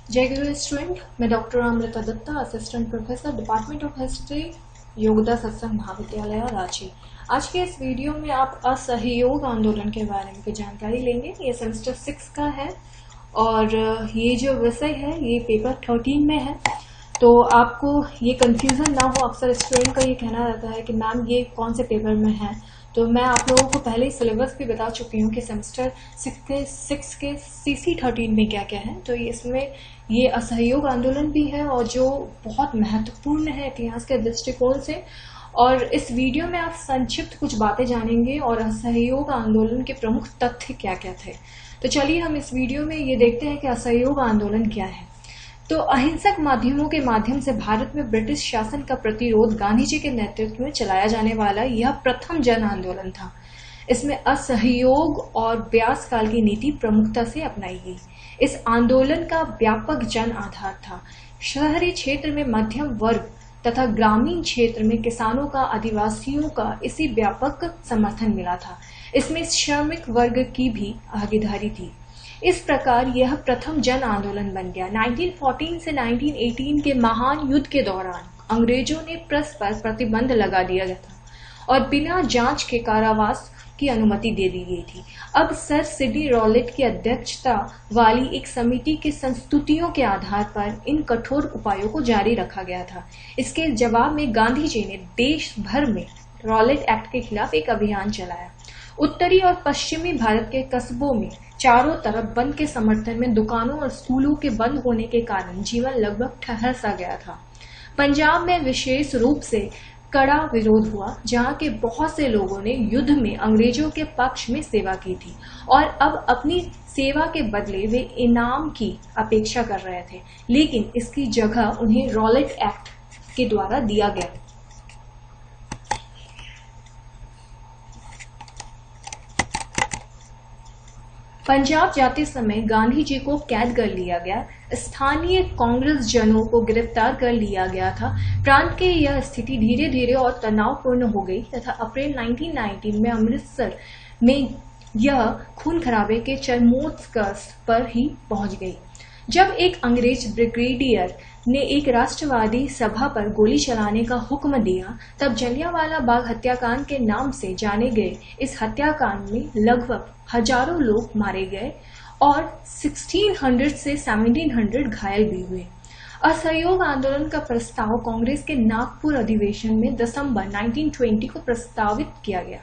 जय गुरु स्टूडेंट, मैं doctor Amrita Datta, assistant professor, department of history, Yogoda Satsanga Mahavidyalaya Ranchi. आज के इस वीडियो में आप असहयोग आंदोलन के बारे में कुछ जानकारी लेंगे। ये सेमेस्टर 6 का है और ये जो विषय है ये पेपर 13 में है, तो आपको ये कंफ्यूजन ना हो। अक्सर स्टूडेंट का ये कहना रहता है कि मैम ये कौन से पेपर में है, तो मैं आप लोगों को पहले ही सिलेबस भी बता चुकी हूँ कि सेमेस्टर 6 के CC 13 में क्या क्या है। तो इसमें ये असहयोग आंदोलन भी है और जो बहुत महत्वपूर्ण है इतिहास के दृष्टिकोण से। और इस वीडियो में आप संक्षिप्त कुछ बातें जानेंगे और असहयोग आंदोलन के प्रमुख तथ्य क्या क्या थे। तो चलिए हम इस वीडियो में ये देखते हैं कि असहयोग आंदोलन क्या है। तो अहिंसक माध्यमों के माध्यम से भारत में ब्रिटिश शासन का प्रतिरोध गांधी जी के नेतृत्व में चलाया जाने वाला यह प्रथम जन आंदोलन था। इसमें असहयोग और ब्यास काल की नीति प्रमुखता से अपनाई गई। इस आंदोलन का व्यापक जन आधार था। शहरी क्षेत्र में मध्यम वर्ग तथा ग्रामीण क्षेत्र में किसानों का, आदिवासियों का इसी व्यापक समर्थन मिला था। इसमें श्रमिक वर्ग की भी भागीदारी थी। इस प्रकार यह प्रथम जन आंदोलन बन गया। 1914 से 1918 के महान युद्ध के दौरान अंग्रेजों ने प्रेस पर प्रतिबंध लगा दिया गया था और बिना जांच के कारावास की अनुमति दे दी गई थी। अब सर सिडनी रॉलेट की अध्यक्षता वाली एक समिति के संस्तुतियों के आधार पर इन कठोर उपायों को जारी रखा गया था। इसके जवाब में गांधी जी ने देश भर में रॉलेट एक्ट के खिलाफ एक अभियान चलाया। उत्तरी और पश्चिमी भारत के कस्बों में चारों तरफ बंद के समर्थन में दुकानों और स्कूलों के बंद होने के कारण जीवन लगभग ठहर सा गया था। पंजाब में विशेष रूप से कड़ा विरोध हुआ, जहां के बहुत से लोगों ने युद्ध में अंग्रेजों के पक्ष में सेवा की थी और अब अपनी सेवा के बदले वे इनाम की अपेक्षा कर रहे थे, लेकिन इसकी जगह उन्हें रॉलेट एक्ट के द्वारा दिया गया। पंजाब जाते समय गांधी जी को कैद कर लिया गया। स्थानीय कांग्रेस जनों को गिरफ्तार कर लिया गया था। प्रांत की यह स्थिति धीरे धीरे और तनावपूर्ण हो गई तथा अप्रैल 1919 में अमृतसर में यह खून खराबे के चरमोत्कर्ष पर ही पहुंच गई, जब एक अंग्रेज ब्रिगेडियर ने एक राष्ट्रवादी सभा पर गोली चलाने का हुक्म दिया। तब जलियांवाला बाग हत्याकांड के नाम से जाने गए इस हत्याकांड में लगभग हजारों लोग मारे गए और 1600 से 1700 घायल भी हुए। असहयोग आंदोलन का प्रस्ताव कांग्रेस के नागपुर अधिवेशन में दिसंबर 1920 को प्रस्तावित किया गया।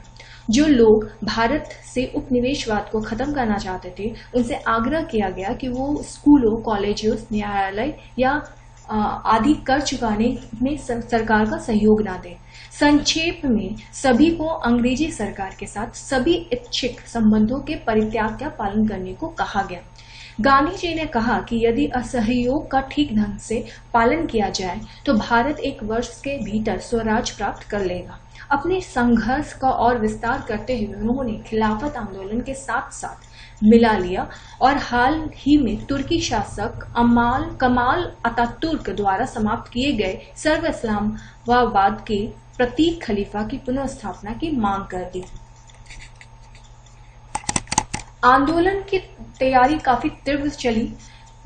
जो लोग भारत से उपनिवेशवाद को खत्म करना चाहते थे, उनसे आग्रह किया गया कि वो स्कूलों, कॉलेजों, न्यायालय या आदि कर चुकाने में सरकार का सहयोग ना दें। संक्षेप में सभी को अंग्रेजी सरकार के साथ सभी इच्छिक संबंधों के परित्याग का पालन करने को कहा गया। गांधी जी ने कहा कि यदि असहयोग का ठीक ढंग से पालन किया जाए तो भारत 1 वर्ष के भीतर स्वराज प्राप्त कर लेगा। अपने संघर्ष का और विस्तार करते हुए उन्होंने खिलाफत आंदोलन के साथ साथ मिला लिया और हाल ही में तुर्की शासक कमाल अतातुर्क द्वारा समाप्त किए गए सर्व इस्लामाबाद के प्रतीक खलीफा की पुनः स्थापना की मांग कर दी। आंदोलन की तैयारी काफी तीव्र चली।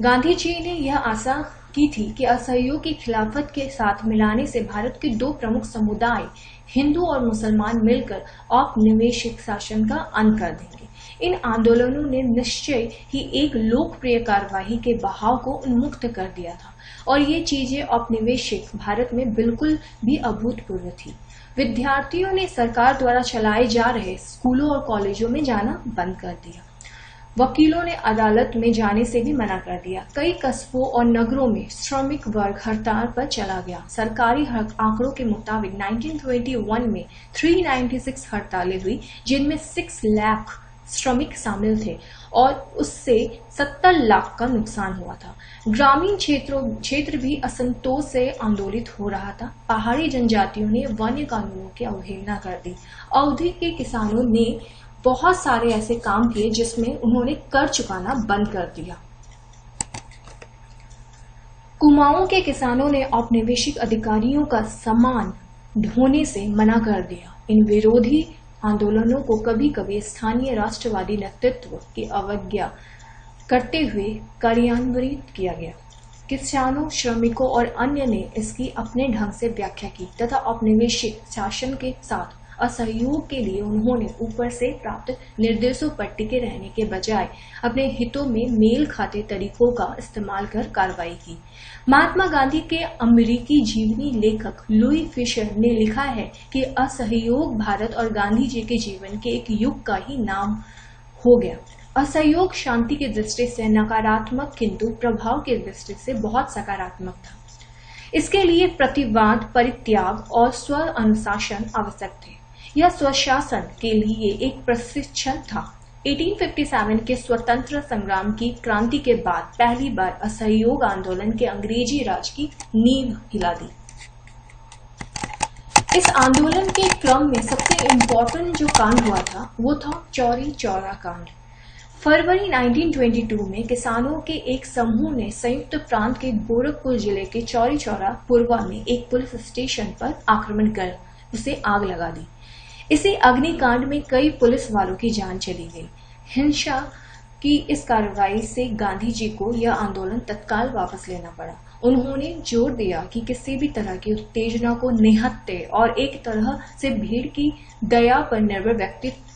गांधी जी ने यह आशा की थी कि असहयोग की खिलाफत के साथ मिलाने से भारत के 2 प्रमुख समुदाय हिंदू और मुसलमान मिलकर औपनिवेशिक शासन का अंत कर देंगे। इन आंदोलनों ने निश्चय ही एक लोकप्रिय कार्यवाही के बहाव को उन्मुक्त कर दिया था और ये चीजें औपनिवेशिक भारत में बिल्कुल भी अभूतपूर्व थी। विद्यार्थियों ने सरकार द्वारा चलाए जा रहे स्कूलों और कॉलेजों में जाना बंद कर दिया। वकीलों ने अदालत में जाने से भी मना कर दिया। कई कस्बों और नगरों में श्रमिक वर्ग हड़ताल पर चला गया। सरकारी आंकड़ों के मुताबिक 1921 में 396 हड़तालें हुई, जिनमें 6 लाख श्रमिक शामिल थे और उससे 70 लाख का नुकसान हुआ था। ग्रामीण क्षेत्र भी असंतोष से आंदोलित हो रहा था। पहाड़ी जनजातियों ने वन्य कानूनों की अवहेलना कर दी। अवधि के किसानों ने बहुत सारे ऐसे काम किए जिसमें उन्होंने कर चुकाना बंद कर दिया। कुमाऊं के किसानों ने औपनिवेशिक अधिकारियों का सामान ढोने से मना कर दिया। इन विरोधी आंदोलनों को कभी कभी स्थानीय राष्ट्रवादी नेतृत्व की अवज्ञा करते हुए कार्यान्वित किया गया। किसानों, श्रमिकों और अन्य ने इसकी अपने ढंग से व्याख्या की तथा औपनिवेशिक शासन के साथ असहयोग के लिए उन्होंने ऊपर से प्राप्त निर्देशों पर टिके रहने के बजाय अपने हितों में मेल खाते तरीकों का इस्तेमाल कर कार्रवाई की। महात्मा गांधी के अमेरिकी जीवनी लेखक लुई फिशर ने लिखा है कि असहयोग भारत और गांधी जी के जीवन के एक युग का ही नाम हो गया। असहयोग शांति की दृष्टि से नकारात्मक किंतु प्रभाव की दृष्टि से बहुत सकारात्मक था। इसके लिए प्रतिवाद, परित्याग और स्व अनुशासन आवश्यक थे। यह स्वशासन के लिए एक प्रशिक्षण था। 1857 के स्वतंत्र संग्राम की क्रांति के बाद पहली बार असहयोग आंदोलन के अंग्रेजी राज की नींव हिला दी। इस आंदोलन के क्रम में सबसे इम्पोर्टेंट जो कांड हुआ था वो था चौरी चौरा कांड। फरवरी 1922 में किसानों के एक समूह ने संयुक्त प्रांत के गोरखपुर जिले के चौरी चौरा पूर्वा में एक पुलिस स्टेशन पर आक्रमण कर उसे आग लगा दी। इसी अग्निकांड में कई पुलिस वालों की जान चली गई। हिंसा की इस कार्रवाई से गांधी जी को यह आंदोलन तत्काल वापस लेना पड़ा। उन्होंने जोर दिया कि किसी भी तरह की उत्तेजना को निहत्थे और एक तरह से भीड़ की दया पर निर्भर व्यक्तित्व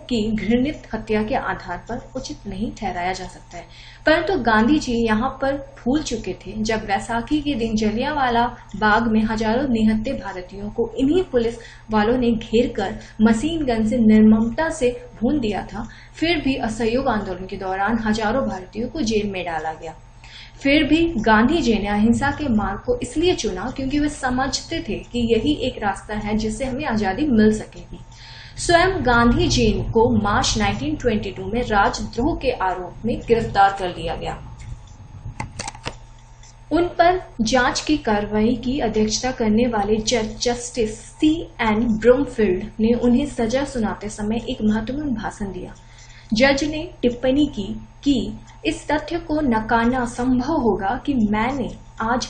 की घृणित हत्या के आधार पर उचित नहीं ठहराया जा सकता है। परंतु गांधी जी यहाँ पर भूल चुके थे जब वैसाखी के दिन जलियांवाला बाग में हजारों निहत्थे भारतीयों को इन्हीं पुलिस वालों ने घेर कर मशीन गन से निर्ममता से भून दिया था। फिर भी असहयोग आंदोलन के दौरान हजारों भारतीयों को जेल में डाला गया। फिर भी गांधी जी ने अहिंसा के मार्ग को इसलिए चुना क्योंकि वे समझते थे कि यही एक रास्ता है जिससे हमें आजादी मिल सकेगी। स्वयं गांधी जी को मार्च 1922 में राजद्रोह के आरोप में गिरफ्तार कर लिया गया। उन पर जांच की कार्रवाई की अध्यक्षता करने वाले जज जस्टिस C.N. ब्रूमफील्ड ने उन्हें सजा सुनाते समय एक महत्वपूर्ण भाषण दिया। जज ने टिप्पणी की कि इस तथ्य को नकारना असंभव होगा कि मैंने आज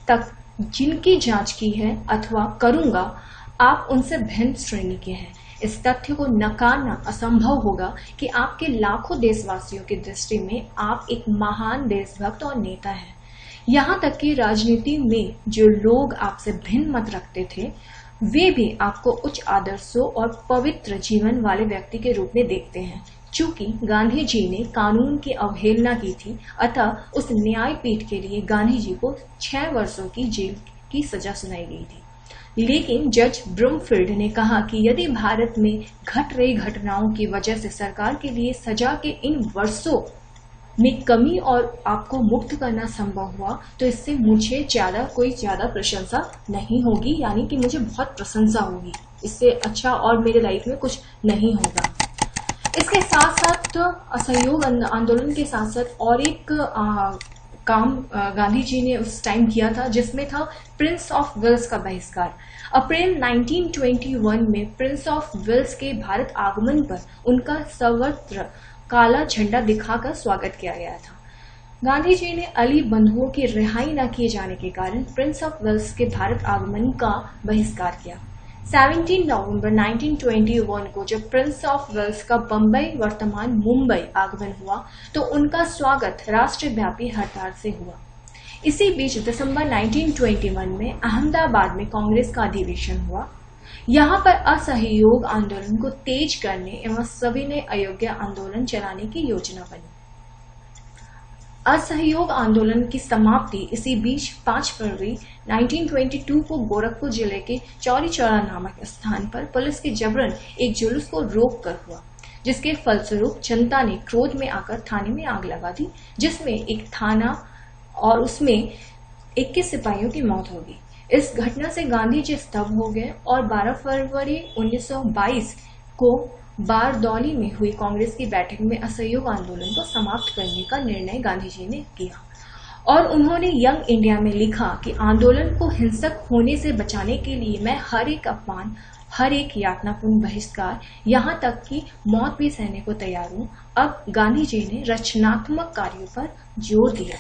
तक जिनकी जांच की है अथवा करूंगा, आप उनसे भिन्न श्रेणी के हैं। इस तथ्य को नकारना असंभव होगा कि आपके लाखों देशवासियों की दृष्टि में आप एक महान देशभक्त और नेता हैं। यहाँ तक कि राजनीति में जो लोग आपसे भिन्न मत रखते थे, वे भी आपको उच्च आदर्शों और पवित्र जीवन वाले व्यक्ति के रूप में देखते हैं। चूंकि गांधी जी ने कानून की अवहेलना की थी, अतः उस न्यायपीठ के लिए गांधी जी को 6 वर्षों की जेल की सजा सुनाई गई थी। लेकिन जज ब्रूमफील्ड ने कहा कि यदि भारत में घट रही घटनाओं की वजह से सरकार के लिए सजा के इन वर्षों में कमी और आपको मुक्त करना संभव हुआ, तो इससे मुझे कोई ज्यादा प्रशंसा नहीं होगी, यानी कि मुझे बहुत प्रशंसा होगी। इससे अच्छा और मेरे लाइफ में कुछ नहीं होगा। इसके साथ साथ असहयोग आंदोलन के साथ साथ और एक काम गांधी जी ने उस टाइम किया था, जिसमें था प्रिंस ऑफ वेल्स का बहिष्कार। अप्रैल 1921 में प्रिंस ऑफ वेल्स के भारत आगमन पर उनका सर्वत्र काला झंडा दिखाकर स्वागत किया गया था। गांधी जी ने अली बंधुओं की रिहाई न किए जाने के कारण प्रिंस ऑफ वेल्स के भारत आगमन का बहिष्कार किया। 17 नवंबर 1921 को जब प्रिंस ऑफ वेल्स का बम्बई वर्तमान मुंबई आगमन हुआ, तो उनका स्वागत राष्ट्रव्यापी हड़ताल से हुआ। इसी बीच दिसंबर 1921 में अहमदाबाद में कांग्रेस का अधिवेशन हुआ। यहाँ पर असहयोग आंदोलन को तेज करने एवं सविनय अयोग्य आंदोलन चलाने की योजना बनी। असहयोग आंदोलन की समाप्ति इसी बीच 5 फरवरी 1922 को गोरखपुर जिले के चौरी चौरा नामक स्थान पर पुलिस के जबरन एक जुलूस को रोक कर हुआ, जिसके फलस्वरूप जनता ने क्रोध में आकर थाने में आग लगा दी, जिसमें एक थाना और उसमें 21 सिपाहियों की मौत हो गई। इस घटना से गांधी जी स्तब्ध हो गए और 12 फरवरी 1922 को बारदौली में हुई कांग्रेस की बैठक में असहयोग आंदोलन को समाप्त करने का निर्णय गांधी जी ने किया और उन्होंने यंग इंडिया में लिखा कि आंदोलन को हिंसक होने से बचाने के लिए मैं हर एक अपमान, हर एक यातनापूर्ण बहिष्कार, यहाँ तक कि मौत भी सहने को तैयार हूँ। अब गांधी जी ने रचनात्मक कार्यों पर जोर दिया।